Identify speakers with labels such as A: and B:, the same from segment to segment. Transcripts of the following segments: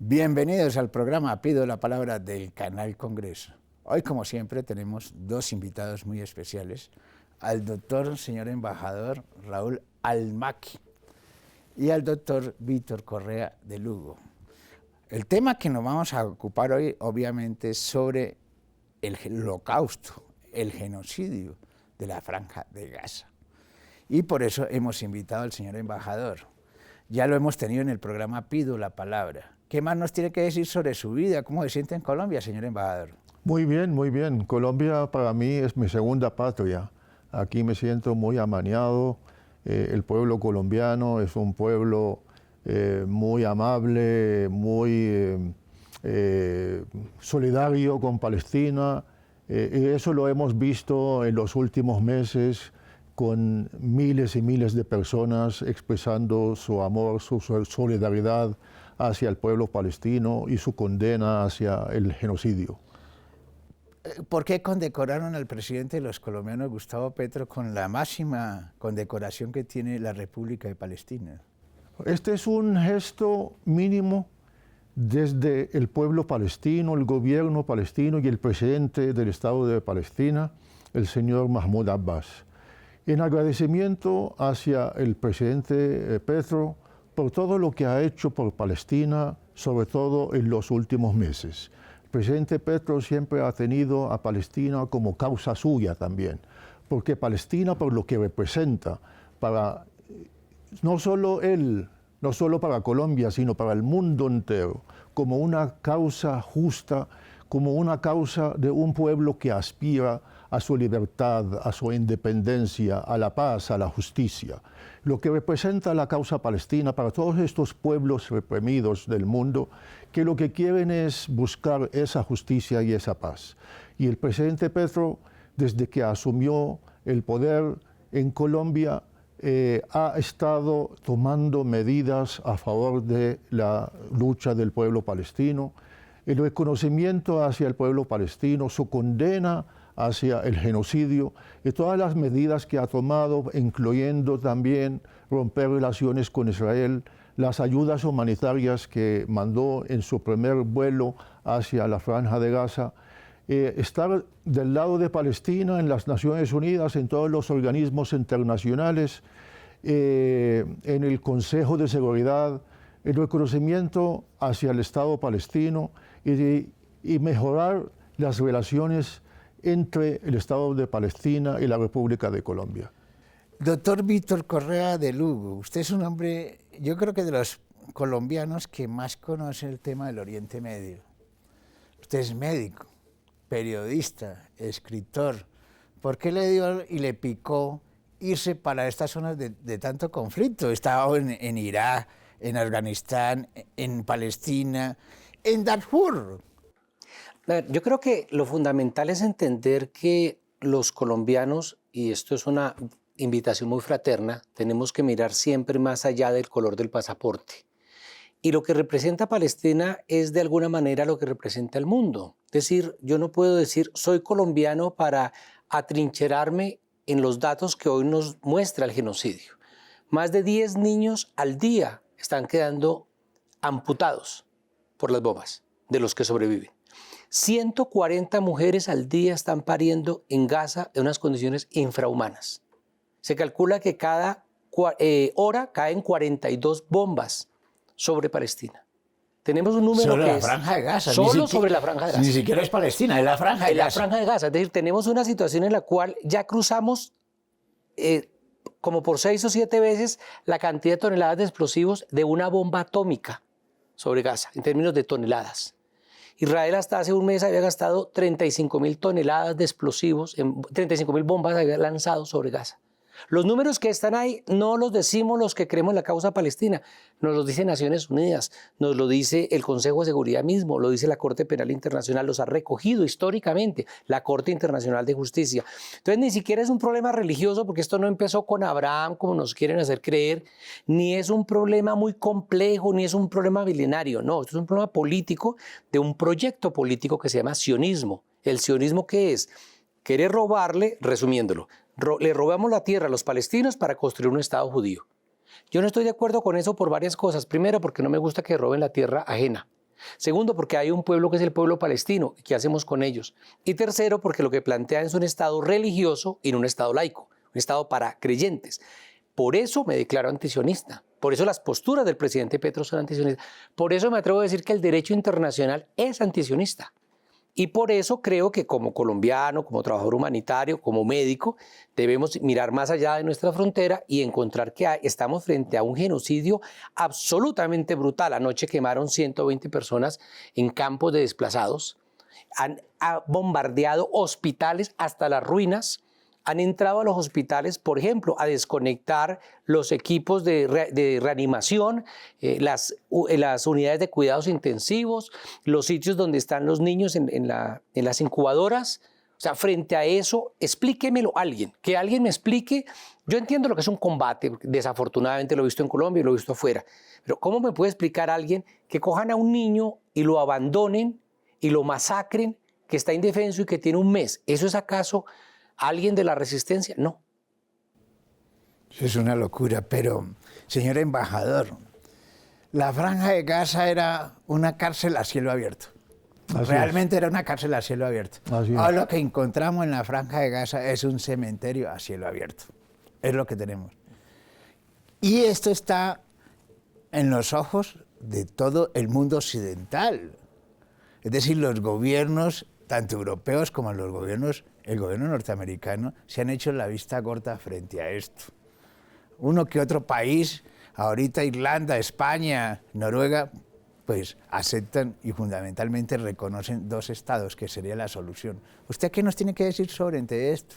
A: Bienvenidos al programa Pido la Palabra del Canal Congreso. Hoy, como siempre, tenemos dos invitados muy especiales, al doctor, señor embajador Raúl Almaqui y al doctor Víctor Correa de Lugo. El tema que nos vamos a ocupar hoy, obviamente, es sobre el holocausto, el genocidio de la Franja de Gaza. Y por eso hemos invitado al señor embajador. Ya lo hemos tenido en el programa Pido la Palabra. ¿Qué más nos tiene que decir sobre su vida? ¿Cómo se siente en Colombia, señor embajador?
B: Muy bien, muy bien. Colombia para mí es mi segunda patria. Aquí me siento muy amañado. El pueblo colombiano es un pueblo muy amable, muy solidario con Palestina. Y eso lo hemos visto en los últimos meses con miles y miles de personas expresando su amor, su solidaridad hacia el pueblo palestino y su condena hacia el genocidio.
A: ¿Por qué condecoraron al presidente de los colombianos, Gustavo Petro, con la máxima condecoración que tiene la República de Palestina?
B: Este es un gesto mínimo desde el pueblo palestino, el gobierno palestino y el presidente del Estado de Palestina, el señor Mahmoud Abbas, en agradecimiento hacia el presidente Petro por todo lo que ha hecho por Palestina, sobre todo en los últimos meses. El presidente Petro siempre ha tenido a Palestina como causa suya también, porque Palestina, por lo que representa, para no solo él, no solo para Colombia, sino para el mundo entero, como una causa justa, como una causa de un pueblo que aspira a su libertad, a su independencia, a la paz, a la justicia. Lo que representa la causa palestina para todos estos pueblos reprimidos del mundo, que lo que quieren es buscar esa justicia y esa paz. Y el presidente Petro, desde que asumió el poder en Colombia, ha estado tomando medidas a favor de la lucha del pueblo palestino, el reconocimiento hacia el pueblo palestino, su condena hacia el genocidio y todas las medidas que ha tomado, incluyendo también romper relaciones con Israel, las ayudas humanitarias que mandó en su primer vuelo hacia la Franja de Gaza, estar del lado de Palestina en las Naciones Unidas, en todos los organismos internacionales, en el Consejo de Seguridad, el reconocimiento hacia el Estado palestino y mejorar las relaciones entre el Estado de Palestina y la República de Colombia.
A: Doctor Víctor Correa de Lugo, usted es un hombre, yo creo que de los colombianos que más conoce el tema del Oriente Medio. Usted es médico, periodista, escritor. ¿Por qué le dio y le picó irse para estas zonas de tanto conflicto? Estaba en Irak, en Afganistán, en Palestina, en Darfur.
C: Yo creo que lo fundamental es entender que los colombianos, y esto es una invitación muy fraterna, tenemos que mirar siempre más allá del color del pasaporte. Y lo que representa Palestina es de alguna manera lo que representa el mundo. Es decir, yo no puedo decir soy colombiano para atrincherarme en los datos que hoy nos muestra el genocidio. Más de 10 niños al día están quedando amputados por las bombas de los que sobreviven. 140 mujeres al día están pariendo en Gaza en unas condiciones infrahumanas. Se calcula que cada hora caen 42 bombas sobre Palestina. Tenemos un número
A: sobre
C: que
A: la Franja de Gaza.
C: Solo sobre la Franja de Gaza.
A: Ni siquiera es Palestina, es la Franja de Gaza.
C: La Franja de Gaza. Es decir, tenemos una situación en la cual ya cruzamos como por 6 o 7 veces la cantidad de toneladas de explosivos de una bomba atómica sobre Gaza, en términos de toneladas. Israel hasta hace un mes había gastado 35.000 toneladas de explosivos, 35.000 bombas había lanzado sobre Gaza. Los números que están ahí no los decimos los que creemos en la causa palestina, nos los dice Naciones Unidas, nos lo dice el Consejo de Seguridad mismo, lo dice la Corte Penal Internacional, los ha recogido históricamente la Corte Internacional de Justicia. Entonces ni siquiera es un problema religioso, porque esto no empezó con Abraham como nos quieren hacer creer, ni es un problema muy complejo, ni es un problema milenario, no, esto es un problema político de un proyecto político que se llama sionismo. ¿El sionismo qué es? Quiere robarle, resumiéndolo, le robamos la tierra a los palestinos para construir un Estado judío. Yo no estoy de acuerdo con eso por varias cosas. Primero, porque no me gusta que roben la tierra ajena. Segundo, porque hay un pueblo que es el pueblo palestino. ¿Qué hacemos con ellos? Y tercero, porque lo que plantean es un Estado religioso y no un Estado laico, un Estado para creyentes. Por eso me declaro antisionista. Por eso las posturas del presidente Petro son antisionistas. Por eso me atrevo a decir que el derecho internacional es antisionista. Y por eso creo que como colombiano, como trabajador humanitario, como médico, debemos mirar más allá de nuestra frontera y encontrar que estamos frente a un genocidio absolutamente brutal. Anoche quemaron 120 personas en campos de desplazados, han bombardeado hospitales hasta las ruinas, han entrado a los hospitales, por ejemplo, a desconectar los equipos de reanimación, las unidades de cuidados intensivos, los sitios donde están los niños en las incubadoras. O sea, frente a eso, explíquemelo alguien, que alguien me explique. Yo entiendo lo que es un combate, desafortunadamente lo he visto en Colombia y lo he visto afuera, pero ¿cómo me puede explicar alguien que cojan a un niño y lo abandonen y lo masacren, que está indefenso y que tiene un mes? ¿Eso es acaso alguien de la resistencia? No.
A: Es una locura, pero, señor embajador, la Franja de Gaza era una cárcel a cielo abierto. Realmente era una cárcel a cielo abierto. Ahora lo que encontramos en la Franja de Gaza es un cementerio a cielo abierto. Es lo que tenemos. Y esto está en los ojos de todo el mundo occidental. Es decir, los gobiernos, tanto europeos como el gobierno norteamericano, se han hecho la vista gorda frente a esto. Uno que otro país, ahorita Irlanda, España, Noruega, pues aceptan y fundamentalmente reconocen dos estados, que sería la solución. ¿Usted qué nos tiene que decir sobre esto?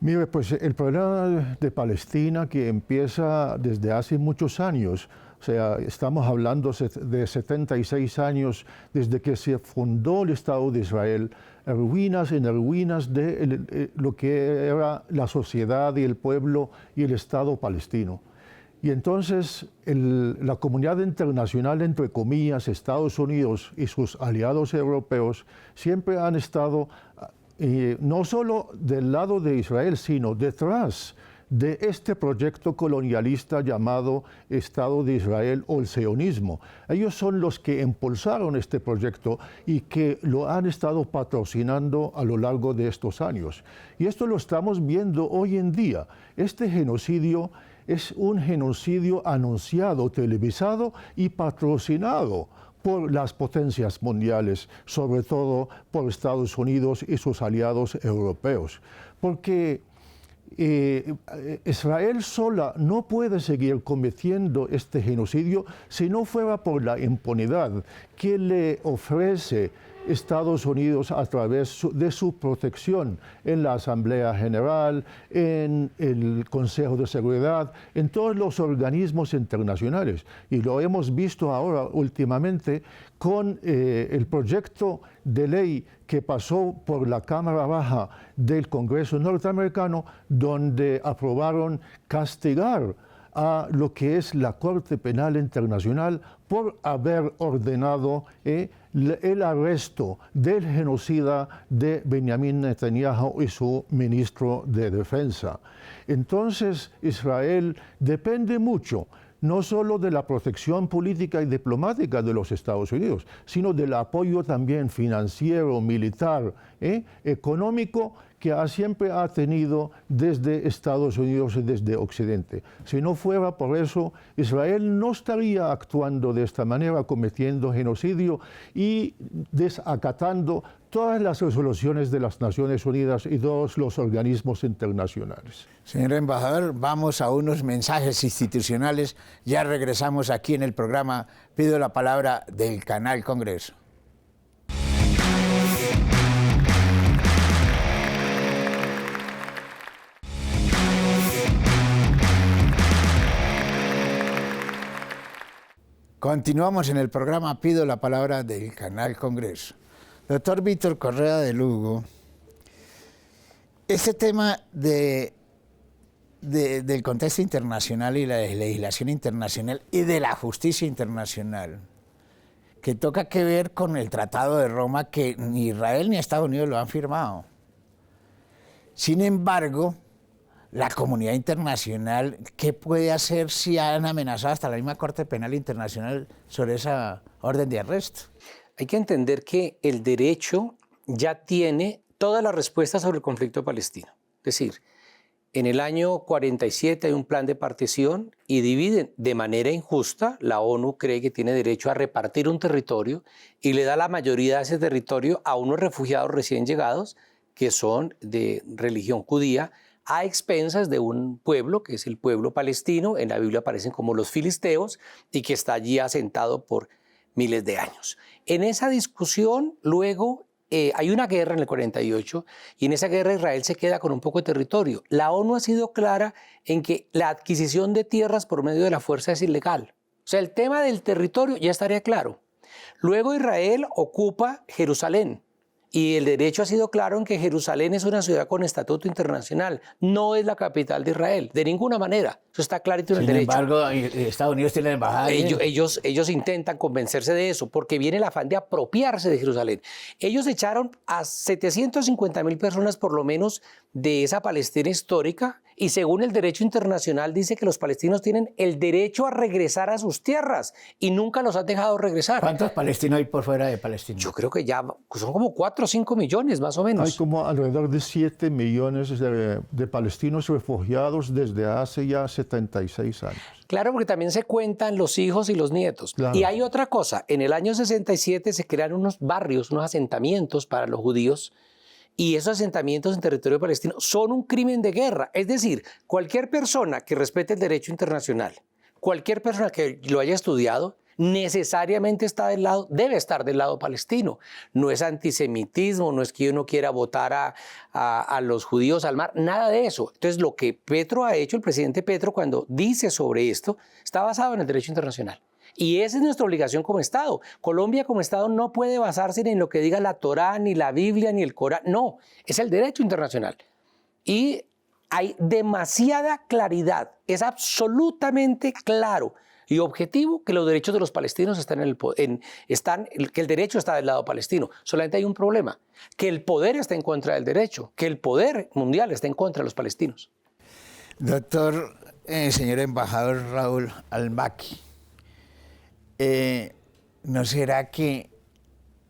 B: Mire, pues el problema de Palestina, que empieza desde hace muchos años, o sea, estamos hablando de 76 años desde que se fundó el Estado de Israel, en ruinas de lo que era la sociedad y el pueblo y el Estado palestino. Y entonces la comunidad internacional, entre comillas, Estados Unidos y sus aliados europeos, siempre han estado no solo del lado de Israel, sino detrás de este proyecto colonialista llamado Estado de Israel o el sionismo. Ellos son los que impulsaron este proyecto y que lo han estado patrocinando a lo largo de estos años. Y esto lo estamos viendo hoy en día. Este genocidio es un genocidio anunciado, televisado y patrocinado por las potencias mundiales, sobre todo por Estados Unidos y sus aliados europeos. Porque Israel sola no puede seguir cometiendo este genocidio si no fuera por la impunidad que le ofrece Estados Unidos a través de su protección en la Asamblea General, en el Consejo de Seguridad, en todos los organismos internacionales. Y lo hemos visto ahora últimamente con el proyecto de ley que pasó por la Cámara Baja del Congreso norteamericano, donde aprobaron castigar a lo que es la Corte Penal Internacional por haber ordenado el arresto del genocida de Benjamín Netanyahu y su ministro de Defensa. Entonces, Israel depende mucho no solo de la protección política y diplomática de los Estados Unidos, sino del apoyo también financiero, militar, económico, que siempre ha tenido desde Estados Unidos y desde Occidente. Si no fuera por eso, Israel no estaría actuando de esta manera, cometiendo genocidio y desacatando todas las resoluciones de las Naciones Unidas y todos los organismos internacionales.
A: Señor embajador, vamos a unos mensajes institucionales. Ya regresamos aquí en el programa Pido la Palabra del Canal Congreso. Continuamos en el programa Pido la Palabra del Canal Congreso. Doctor Víctor Correa de Lugo, este tema del contexto internacional y la legislación internacional y de la justicia internacional, que toca que ver con el Tratado de Roma, que ni Israel ni Estados Unidos lo han firmado. Sin embargo, la comunidad internacional, ¿qué puede hacer si han amenazado hasta la misma Corte Penal Internacional sobre esa orden de arresto?
C: Hay que entender que el derecho ya tiene todas las respuestas sobre el conflicto palestino. Es decir, en el año 47 hay un plan de partición y dividen de manera injusta. La ONU cree que tiene derecho a repartir un territorio y le da la mayoría de ese territorio a unos refugiados recién llegados que son de religión judía, a expensas de un pueblo que es el pueblo palestino. En la Biblia aparecen como los filisteos y que está allí asentado por miles de años. En esa discusión luego hay una guerra en el 48 y en esa guerra Israel se queda con un poco de territorio. La ONU ha sido clara en que la adquisición de tierras por medio de la fuerza es ilegal. O sea, el tema del territorio ya estaría claro. Luego Israel ocupa Jerusalén. Y el derecho ha sido claro en que Jerusalén es una ciudad con estatuto internacional. No es la capital de Israel, de ninguna manera. Eso está clarito en el derecho.
A: Sin embargo, Estados Unidos tiene la embajada.
C: Ellos intentan convencerse de eso, porque viene el afán de apropiarse de Jerusalén. Ellos echaron a 750.000 personas por lo menos de esa Palestina histórica, y según el derecho internacional dice que los palestinos tienen el derecho a regresar a sus tierras y nunca los han dejado regresar.
A: ¿Cuántos palestinos hay por fuera de Palestina?
C: Yo creo que ya son como 4 o 5 millones más o menos.
B: Hay como alrededor de 7 millones de palestinos refugiados desde hace ya 76 años.
C: Claro, porque también se cuentan los hijos y los nietos.
B: Claro.
C: Y hay otra cosa, en el año 67 se crearon unos barrios, unos asentamientos para los judíos, y esos asentamientos en territorio palestino son un crimen de guerra. Es decir, cualquier persona que respete el derecho internacional, cualquier persona que lo haya estudiado, necesariamente debe estar del lado palestino. No es antisemitismo, no es que uno quiera botar a los judíos al mar, nada de eso. Entonces, lo que Petro ha hecho, el presidente Petro, cuando dice sobre esto, está basado en el derecho internacional. Y esa es nuestra obligación como Estado. Colombia como Estado no puede basarse en lo que diga la Torá, ni la Biblia, ni el Corán. No, es el derecho internacional. Y hay demasiada claridad, es absolutamente claro y objetivo que los derechos de los palestinos que el derecho está del lado palestino. Solamente hay un problema, que el poder está en contra del derecho, que el poder mundial está en contra de los palestinos.
A: Doctor, señor embajador Raúl Al-Makki, ¿no será que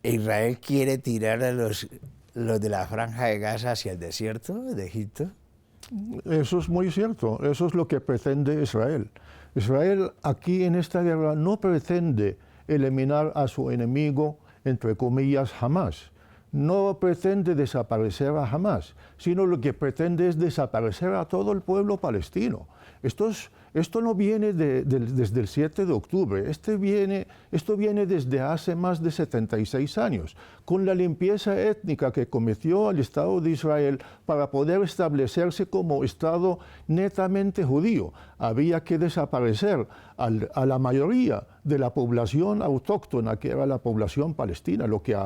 A: Israel quiere tirar a los de la Franja de Gaza hacia el desierto de Egipto?
B: Eso es muy cierto, eso es lo que pretende Israel. Israel aquí en esta guerra no pretende eliminar a su enemigo, entre comillas, Hamás. No pretende desaparecer a Hamás, sino lo que pretende es desaparecer a todo el pueblo palestino. Esto no viene desde el 7 de octubre, esto viene desde hace más de 76 años, con la limpieza étnica que cometió el Estado de Israel para poder establecerse como Estado netamente judío. Había que desaparecer a la mayoría de la población autóctona, que era la población palestina, lo que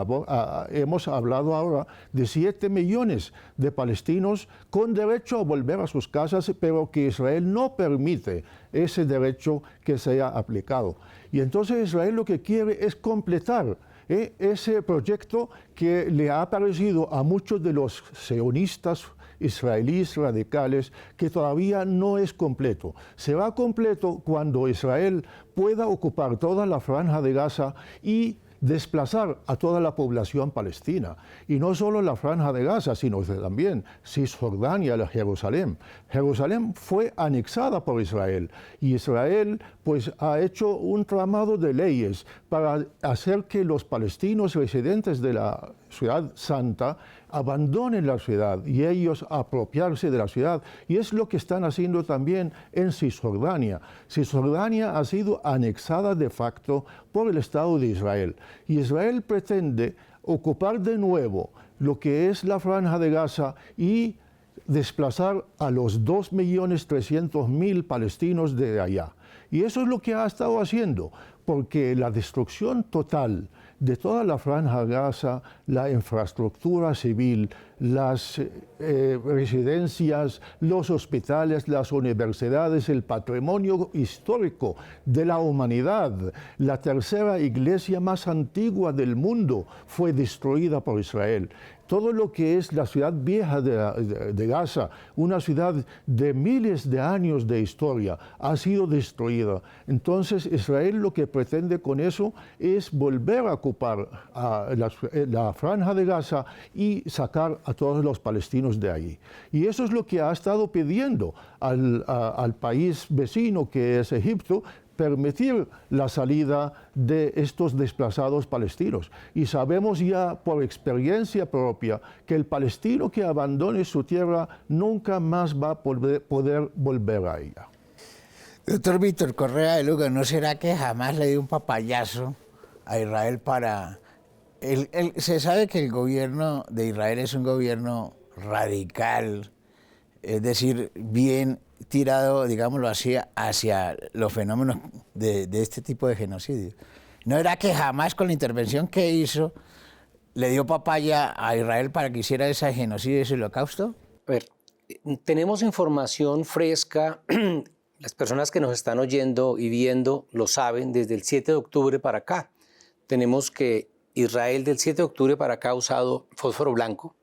B: hemos hablado ahora de 7 millones de palestinos con derecho a volver a sus casas, pero que Israel no permite ese derecho que sea aplicado. Y entonces Israel lo que quiere es completar ese proyecto que le ha parecido a muchos de los sionistas israelíes radicales que todavía no es completo. Será completo cuando Israel pueda ocupar toda la Franja de Gaza y desplazar a toda la población palestina. Y no solo la Franja de Gaza, sino también Cisjordania, Jerusalén. Jerusalén fue anexada por Israel y Israel pues ha hecho un tramado de leyes para hacer que los palestinos residentes de la ciudad santa abandonen la ciudad y ellos apropiarse de la ciudad. Y es lo que están haciendo también en Cisjordania. Cisjordania ha sido anexada de facto por el Estado de Israel. Y Israel pretende ocupar de nuevo lo que es la Franja de Gaza y desplazar a los 2.300.000 palestinos de allá. Y eso es lo que ha estado haciendo, porque la destrucción total de toda la Franja de Gaza, la infraestructura civil, las residencias, los hospitales, las universidades, el patrimonio histórico de la humanidad. La tercera iglesia más antigua del mundo fue destruida por Israel. Todo lo que es la ciudad vieja de Gaza, una ciudad de miles de años de historia, ha sido destruida. Entonces Israel lo que pretende con eso es volver a ocupar la Franja de Gaza y sacar a todos los palestinos de allí. Y eso es lo que ha estado pidiendo al país vecino, que es Egipto, permitir la salida de estos desplazados palestinos. Y sabemos ya por experiencia propia que el palestino que abandone su tierra nunca más va a poder volver a ella.
A: Doctor Víctor Correa de Lugo, ¿no será que jamás le dio un papayazo a Israel para... se sabe que el gobierno de Israel es un gobierno radical, es decir, bien tirado, digámoslo así, hacia los fenómenos de este tipo de genocidio. ¿No era que jamás con la intervención que hizo le dio papaya a Israel para que hiciera ese genocidio y ese holocausto?
C: A ver, tenemos información fresca, las personas que nos están oyendo y viendo lo saben, desde el 7 de octubre para acá. Tenemos que Israel del 7 de octubre para acá ha usado fósforo blanco,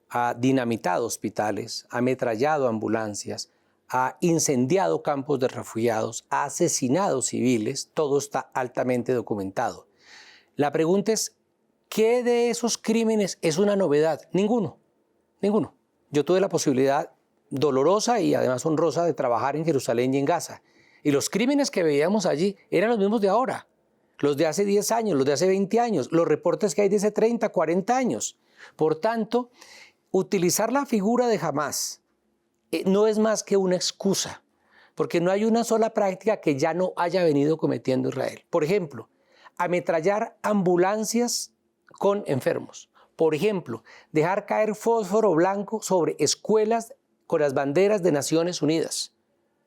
C: ha dinamitado hospitales, ha ametrallado ambulancias, ha incendiado campos de refugiados, ha asesinado civiles, todo está altamente documentado. La pregunta es, ¿qué de esos crímenes es una novedad? Ninguno, ninguno. Yo tuve la posibilidad dolorosa y además honrosa de trabajar en Jerusalén y en Gaza. Y los crímenes que veíamos allí eran los mismos de ahora, los de hace 10 años, los de hace 20 años, los reportes que hay de hace 30, 40 años. Por tanto, utilizar la figura de Hamás no es más que una excusa, porque no hay una sola práctica que ya no haya venido cometiendo Israel. Por ejemplo, ametrallar ambulancias con enfermos. Por ejemplo, dejar caer fósforo blanco sobre escuelas con las banderas de Naciones Unidas.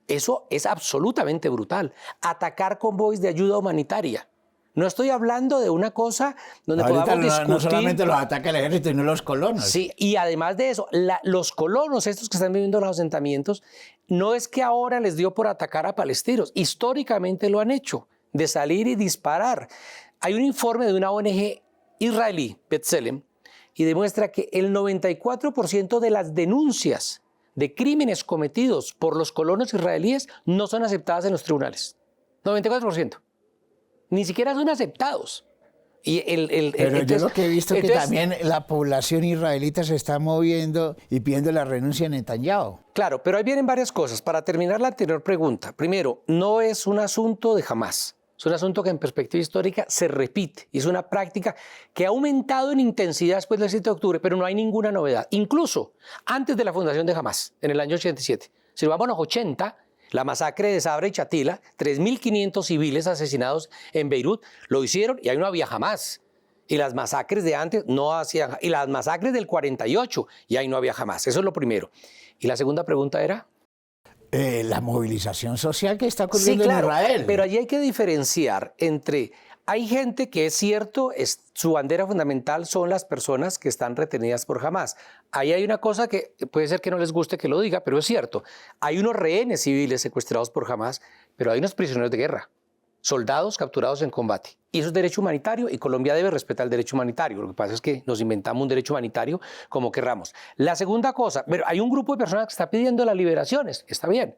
C: Eso es absolutamente brutal. Atacar convoys de ayuda humanitaria. No estoy hablando de una cosa donde
A: ahorita
C: podamos discutir.
A: No solamente los ataca el ejército y no los colonos.
C: Sí, y además de eso, los colonos, estos que están viviendo en los asentamientos, no es que ahora les dio por atacar a palestinos. Históricamente lo han hecho, de salir y disparar. Hay un informe de una ONG israelí, B'Tselem, y demuestra que el 94% de las denuncias de crímenes cometidos por los colonos israelíes no son aceptadas en los tribunales. 94%. Ni siquiera son aceptados.
A: Pero yo lo que he visto es que también la población israelita se está moviendo y pidiendo la renuncia de Netanyahu.
C: Claro, pero ahí vienen varias cosas. Para terminar la anterior pregunta, primero, no es un asunto de Hamás. Es un asunto que en perspectiva histórica se repite y es una práctica que ha aumentado en intensidad después del 7 de octubre, pero no hay ninguna novedad. Incluso antes de la fundación de Hamás, en el año 87, si vamos a los 80, la masacre de Sabra y Chatila, 3.500 civiles asesinados en Beirut, lo hicieron y ahí no había Hamás. Y las masacres de antes no hacían, y las masacres del 48, y ahí no había Hamás. Eso es lo primero. Y la segunda pregunta era...
A: la movilización social que está ocurriendo en Israel.
C: Pero allí hay que diferenciar entre... Hay gente que es cierto, su bandera fundamental son las personas que están retenidas por Hamás. Ahí hay una cosa que puede ser que no les guste que lo diga, pero es cierto. Hay unos rehenes civiles secuestrados por Hamás, pero hay unos prisioneros de guerra, soldados capturados en combate. Y eso es derecho humanitario y Colombia debe respetar el derecho humanitario. Lo que pasa es que nos inventamos un derecho humanitario como querramos. La segunda cosa, pero hay un grupo de personas que está pidiendo las liberaciones, está bien.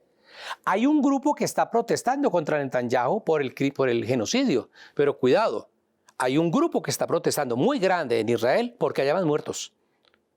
C: Hay un grupo que está protestando contra Netanyahu por el genocidio, pero cuidado, hay un grupo que está protestando muy grande en Israel porque haya más muertos.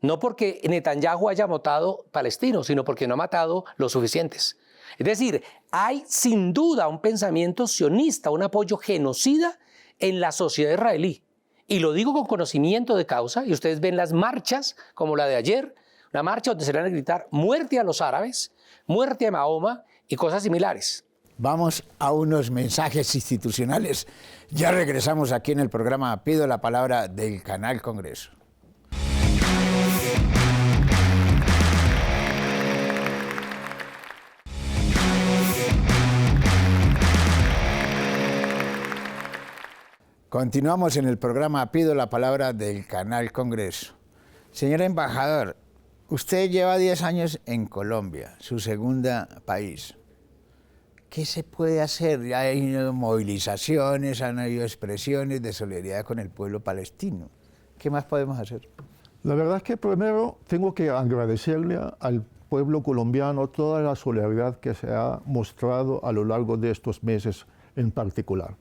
C: No porque Netanyahu haya matado palestinos, sino porque no ha matado los suficientes. Es decir, hay sin duda un pensamiento sionista, un apoyo genocida en la sociedad israelí. Y lo digo con conocimiento de causa, y ustedes ven las marchas como la de ayer, una marcha donde se le van a gritar muerte a los árabes, muerte a Mahoma y cosas similares.
A: Vamos a unos mensajes institucionales. Ya regresamos aquí en el programa Pido la Palabra del Canal Congreso. Continuamos en el programa Pido la Palabra del Canal Congreso. Señor embajador, usted lleva 10 años en Colombia, su segunda país. ¿Qué se puede hacer? Ya ha habido movilizaciones, han habido expresiones de solidaridad con el pueblo palestino. ¿Qué más podemos hacer?
B: La verdad es que primero tengo que agradecerle al pueblo colombiano toda la solidaridad que se ha mostrado a lo largo de estos meses en particular.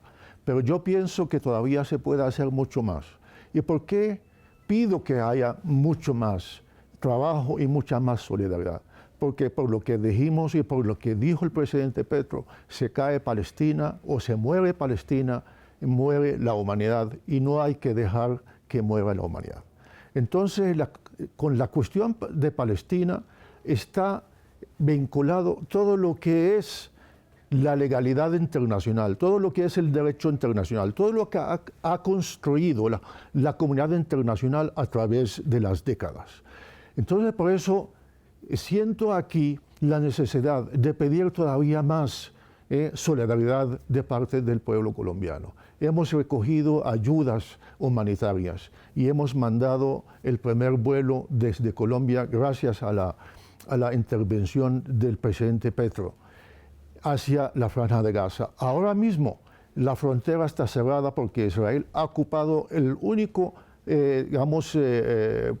B: Pero yo pienso que todavía se puede hacer mucho más. ¿Y por qué pido que haya mucho más trabajo y mucha más solidaridad? Porque por lo que dijimos y por lo que dijo el presidente Petro, se cae Palestina o se muere Palestina, muere la humanidad y no hay que dejar que muera la humanidad. Entonces, con la cuestión de Palestina está vinculado todo lo que es la legalidad internacional, todo lo que es el derecho internacional, todo lo que ha construido la comunidad internacional a través de las décadas. Entonces, por eso siento aquí la necesidad de pedir todavía más solidaridad de parte del pueblo colombiano. Hemos recogido ayudas humanitarias y hemos mandado el primer vuelo desde Colombia gracias a la intervención del presidente Petro hacia la Franja de Gaza. Ahora mismo la frontera está cerrada porque Israel ha ocupado el único,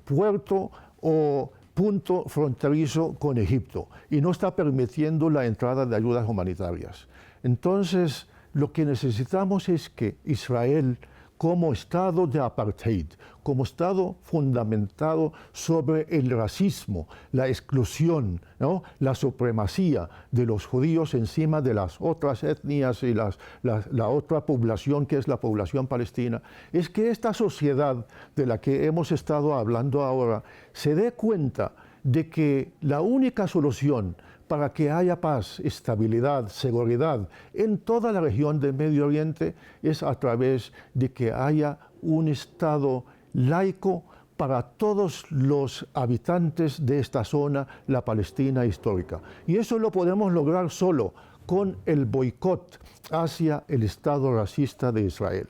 B: puerto o punto fronterizo con Egipto y no está permitiendo la entrada de ayudas humanitarias. Entonces, lo que necesitamos es que Israel, como Estado de apartheid, como Estado fundamentado sobre el racismo, la exclusión, ¿no?, la supremacía de los judíos encima de las otras etnias y la otra población que es la población palestina, es que esta sociedad de la que hemos estado hablando ahora se dé cuenta de que la única solución para que haya paz, estabilidad, seguridad en toda la región del Medio Oriente es a través de que haya un Estado laico para todos los habitantes de esta zona, la Palestina histórica. Y eso lo podemos lograr solo con el boicot hacia el Estado racista de Israel.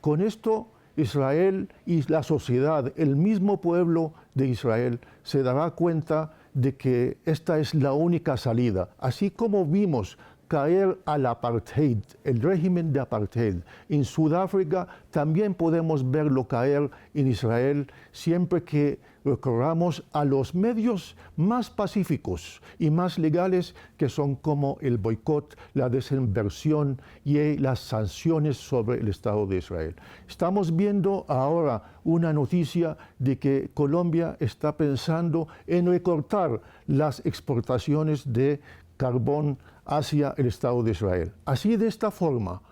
B: Con esto, Israel y la sociedad, el mismo pueblo de Israel, se dará cuenta de que esta es la única salida. Así como vimos caer al apartheid, el régimen de apartheid en Sudáfrica, también podemos verlo caer en Israel siempre que recorramos a los medios más pacíficos y más legales, que son como el boicot, la desinversión y las sanciones sobre el Estado de Israel. Estamos viendo ahora una noticia de que Colombia está pensando en recortar las exportaciones de carbón hacia el Estado de Israel. Así de esta forma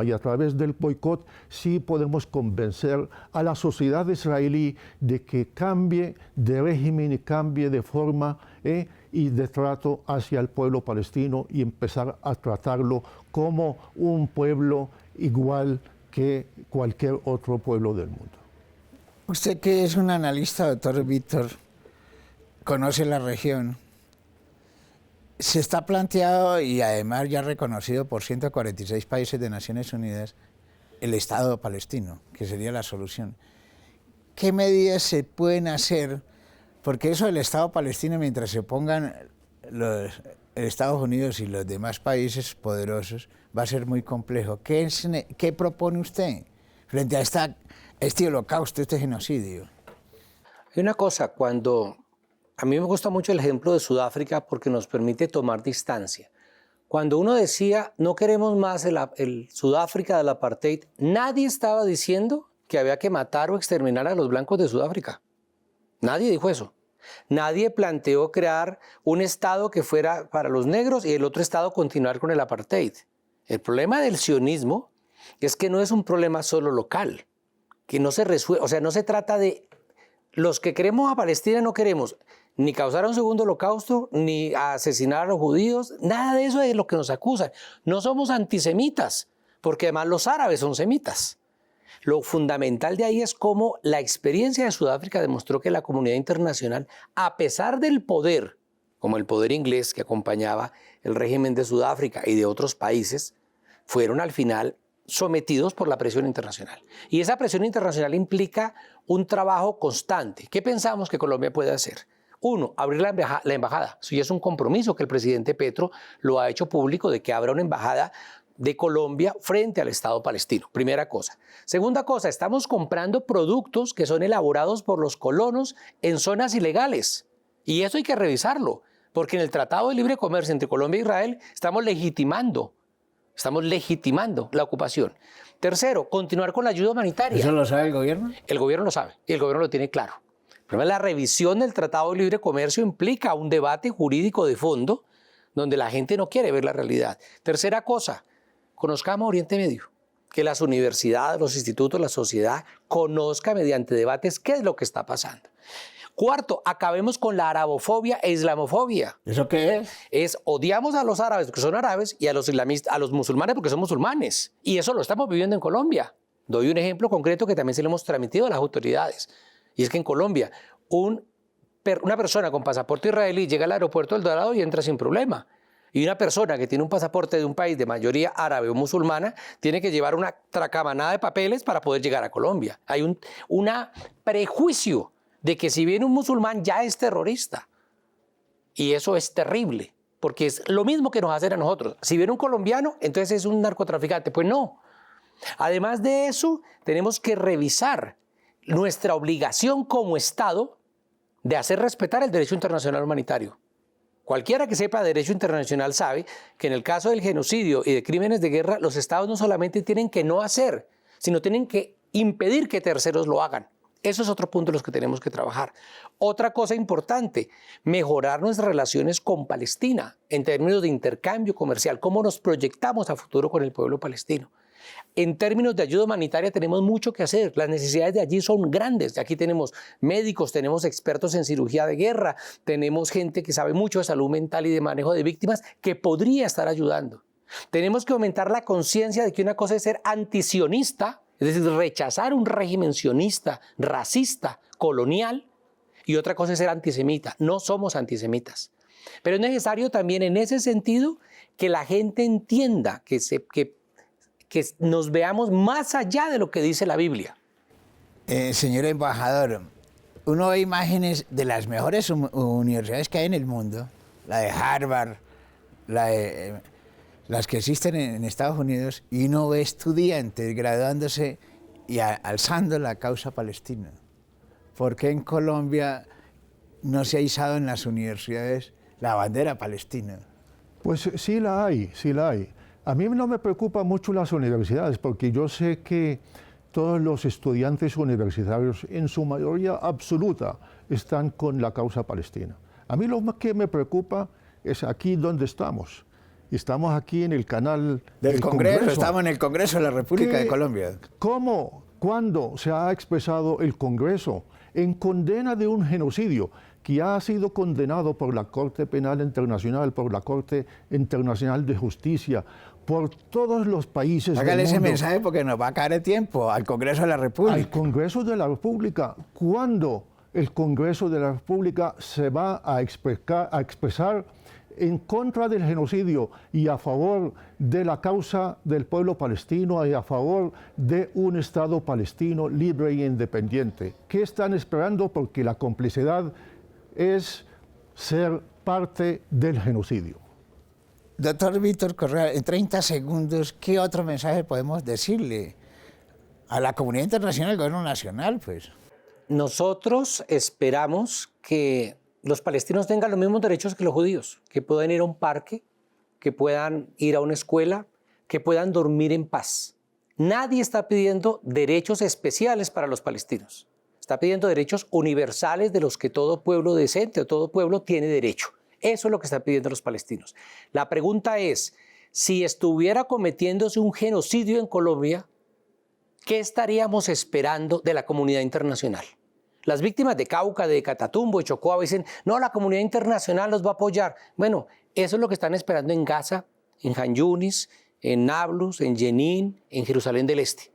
B: y a través del boicot sí podemos convencer a la sociedad israelí de que cambie de régimen y cambie de forma y de trato hacia el pueblo palestino y empezar a tratarlo como un pueblo igual que cualquier otro pueblo del mundo.
A: Usted, que es un analista, doctor Víctor, conoce la región. Se está planteado y además ya reconocido por 146 países de Naciones Unidas el Estado palestino, que sería la solución. ¿Qué medidas se pueden hacer? Porque eso del Estado palestino, mientras se opongan Estados Unidos y los demás países poderosos, va a ser muy complejo. ¿Qué propone usted frente a este holocausto, este genocidio?
C: Hay una cosa, a mí me gusta mucho el ejemplo de Sudáfrica porque nos permite tomar distancia. Cuando uno decía, no queremos más el Sudáfrica del apartheid, nadie estaba diciendo que había que matar o exterminar a los blancos de Sudáfrica. Nadie dijo eso. Nadie planteó crear un Estado que fuera para los negros y el otro Estado continuar con el apartheid. El problema del sionismo es que no es un problema solo local, que no se resuelve, o sea, no se trata de los que queremos a Palestina no queremos ni causar un segundo holocausto, ni asesinar a los judíos, nada de eso es lo que nos acusan. No somos antisemitas, porque además los árabes son semitas. Lo fundamental de ahí es cómo la experiencia de Sudáfrica demostró que la comunidad internacional, a pesar del poder, como el poder inglés que acompañaba el régimen de Sudáfrica y de otros países, fueron al final sometidos por la presión internacional. Y esa presión internacional implica un trabajo constante. ¿Qué pensamos que Colombia puede hacer? Uno, abrir la embajada. Eso ya es un compromiso que el presidente Petro lo ha hecho público de que abra una embajada de Colombia frente al Estado palestino. Primera cosa. Segunda cosa, estamos comprando productos que son elaborados por los colonos en zonas ilegales. Y eso hay que revisarlo, porque en el Tratado de Libre Comercio entre Colombia e Israel estamos legitimando la ocupación. Tercero, continuar con la ayuda humanitaria.
A: ¿Eso lo sabe el gobierno?
C: El gobierno lo sabe y el gobierno lo tiene claro. Pero la revisión del Tratado de Libre Comercio implica un debate jurídico de fondo donde la gente no quiere ver la realidad. Tercera cosa, conozcamos Oriente Medio, que las universidades, los institutos, la sociedad conozca mediante debates qué es lo que está pasando. Cuarto, acabemos con la arabofobia e islamofobia.
A: ¿Eso qué es?
C: Odiamos a los árabes porque son árabes y a los islamistas, a los musulmanes porque son musulmanes. Y eso lo estamos viviendo en Colombia. Doy un ejemplo concreto que también se lo hemos transmitido a las autoridades. Y es que en Colombia una persona con pasaporte israelí llega al aeropuerto del Dorado y entra sin problema. Y una persona que tiene un pasaporte de un país de mayoría árabe o musulmana tiene que llevar una tracamanada de papeles para poder llegar a Colombia. Hay un prejuicio de que si viene un musulmán ya es terrorista. Y eso es terrible, porque es lo mismo que nos hacen a nosotros. Si viene un colombiano, entonces es un narcotraficante. Pues no. Además de eso, tenemos que revisar nuestra obligación como Estado de hacer respetar el derecho internacional humanitario. Cualquiera que sepa derecho internacional sabe que en el caso del genocidio y de crímenes de guerra, los Estados no solamente tienen que no hacer, sino tienen que impedir que terceros lo hagan. Eso es otro punto en los que tenemos que trabajar. Otra cosa importante, mejorar nuestras relaciones con Palestina en términos de intercambio comercial, cómo nos proyectamos a futuro con el pueblo palestino. En términos de ayuda humanitaria tenemos mucho que hacer, las necesidades de allí son grandes. Aquí tenemos médicos, tenemos expertos en cirugía de guerra, tenemos gente que sabe mucho de salud mental y de manejo de víctimas que podría estar ayudando. Tenemos que aumentar la conciencia de que una cosa es ser antisionista, es decir, rechazar un régimen sionista, racista, colonial, y otra cosa es ser antisemita. No somos antisemitas. Pero es necesario también en ese sentido que la gente entienda, que nos veamos más allá de lo que dice la Biblia.
A: Señor embajador, uno ve imágenes de las mejores universidades que hay en el mundo, la de Harvard, las que existen en Estados Unidos, y uno ve estudiantes graduándose y alzando la causa palestina. ¿Por qué en Colombia no se ha izado en las universidades la bandera palestina?
B: Pues sí la hay, sí la hay. A mí no me preocupan mucho las universidades porque yo sé que todos los estudiantes universitarios en su mayoría absoluta están con la causa palestina. A mí lo más que me preocupa es aquí donde estamos. Estamos aquí en el canal
A: del Congreso. Estamos en el Congreso de la República de Colombia.
B: ¿Cómo? ¿Cuándo se ha expresado el Congreso en condena de un genocidio que ha sido condenado por la Corte Penal Internacional, por la Corte Internacional de Justicia, por todos los países del
A: Hágale
B: mundo?
A: ese mensaje porque nos va a caer el tiempo al Congreso de la República.
B: Al Congreso de la República. ¿Cuándo el Congreso de la República se va a expresar en contra del genocidio y a favor de la causa del pueblo palestino y a favor de un Estado palestino libre e independiente? ¿Qué están esperando? Porque la complicidad es ser parte del genocidio.
A: Doctor Víctor Correa, en 30 segundos, ¿qué otro mensaje podemos decirle a la comunidad internacional, al gobierno nacional, pues?
C: Nosotros esperamos que los palestinos tengan los mismos derechos que los judíos, que puedan ir a un parque, que puedan ir a una escuela, que puedan dormir en paz. Nadie está pidiendo derechos especiales para los palestinos. Está pidiendo derechos universales de los que todo pueblo decente o todo pueblo tiene derecho. Eso es lo que están pidiendo los palestinos. La pregunta es, si estuviera cometiéndose un genocidio en Colombia, ¿qué estaríamos esperando de la comunidad internacional? Las víctimas de Cauca, de Catatumbo, de Chocó dicen, no, la comunidad internacional los va a apoyar. Bueno, eso es lo que están esperando en Gaza, en Han Yunis, en Nablus, en Jenin, en Jerusalén del Este.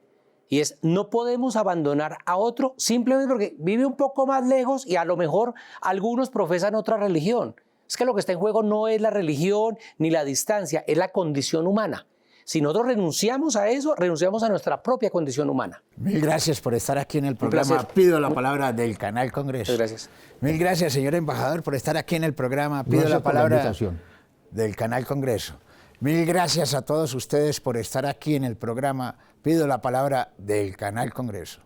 C: Y es, no podemos abandonar a otro simplemente porque vive un poco más lejos y a lo mejor algunos profesan otra religión. Es que lo que está en juego no es la religión ni la distancia, es la condición humana. Si nosotros renunciamos a eso, renunciamos a nuestra propia condición humana.
A: Mil gracias por estar aquí en el programa Pido la Palabra del Canal Congreso.
C: Muchas gracias.
A: Mil gracias, señor embajador, por estar aquí en el programa Pido
B: Gracias
A: la
B: por la
A: Palabra
B: invitación.
A: del Canal Congreso. Mil gracias a todos ustedes por estar aquí en el programa Pido la Palabra del Canal Congreso.